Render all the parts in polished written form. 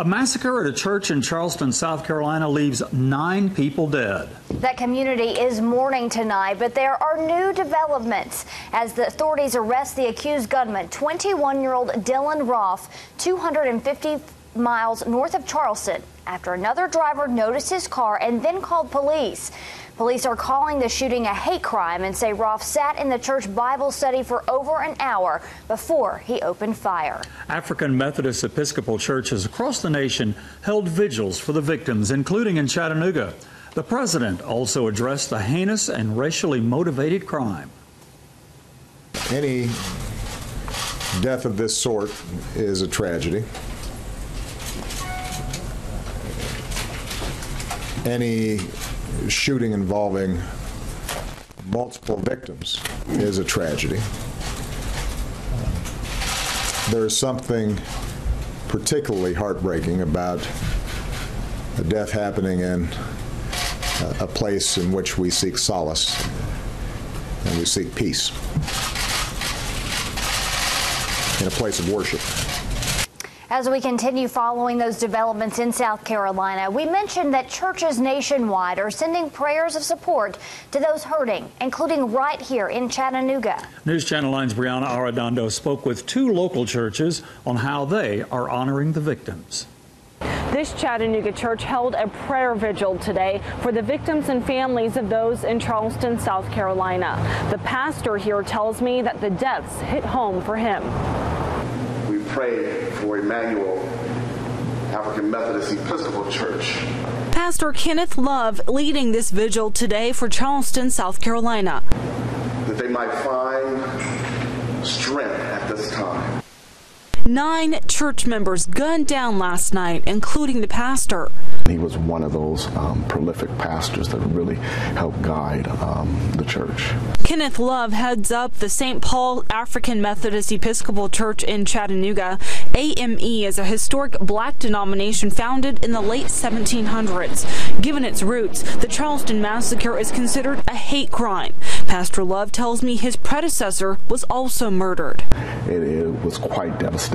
A massacre at a church in Charleston, South Carolina leaves 9 people dead. That community is mourning tonight, but there are new developments as the authorities arrest the accused gunman, 21-year-old Dylann Roof, 250 miles north of Charleston, after another driver noticed his car and then called police. Police are calling the shooting a hate crime and say Roof sat in the church Bible study for over an hour before he opened fire. African Methodist Episcopal churches across the nation held vigils for the victims, including in Chattanooga. The president also addressed the heinous and racially motivated crime. Any death of this sort is a tragedy. Any shooting involving multiple victims is a tragedy. There is something particularly heartbreaking about a death happening in a place in which we seek solace and we seek peace, in a place of worship. As we continue following those developments in South Carolina, we mentioned that churches nationwide are sending prayers of support to those hurting, including right here in Chattanooga. NewsChannel 9's Brianna Arredondo spoke with 2 local churches on how they are honoring the victims. This Chattanooga church held a prayer vigil today for the victims and families of those in Charleston, South Carolina. The pastor here tells me that the deaths hit home for him. We pray for Emanuel African Methodist Episcopal Church. Pastor Kenneth Love leading this vigil today for Charleston, South Carolina. That they might find strength at this time. 9 church members gunned down last night, including the pastor. He was one of those prolific pastors that really helped guide the church. Kenneth Love heads up the St. Paul African Methodist Episcopal Church in Chattanooga. AME is a historic black denomination founded in the late 1700s. Given its roots, the Charleston massacre is considered a hate crime. Pastor Love tells me his predecessor was also murdered. It was quite devastating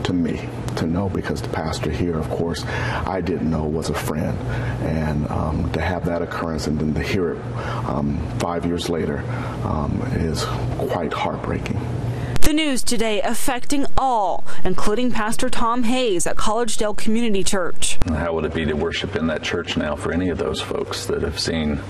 to me to know, because the pastor here, of course, I didn't know was a friend, and to have that occurrence and then to hear it 5 years later is quite heartbreaking. The news today affecting all, including Pastor Tom Hayes at Collegedale Community Church. How would it be to worship in that church now for any of those folks that have seen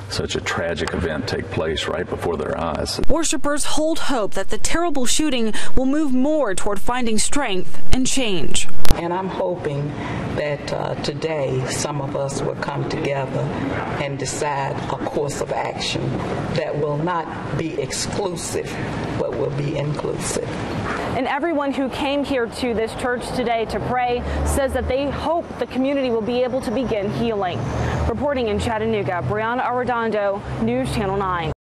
such a tragic event take place right before their eyes? Worshippers hold hope that the terrible shooting will move more toward finding strength and change. And I'm hoping that today some of us will come together and decide a course of action that will not be exclusive, but will be inclusive. And everyone who came here to this church today to pray says that they hope the community will be able to begin healing. Reporting in Chattanooga, Brianna Arredondo, News Channel 9.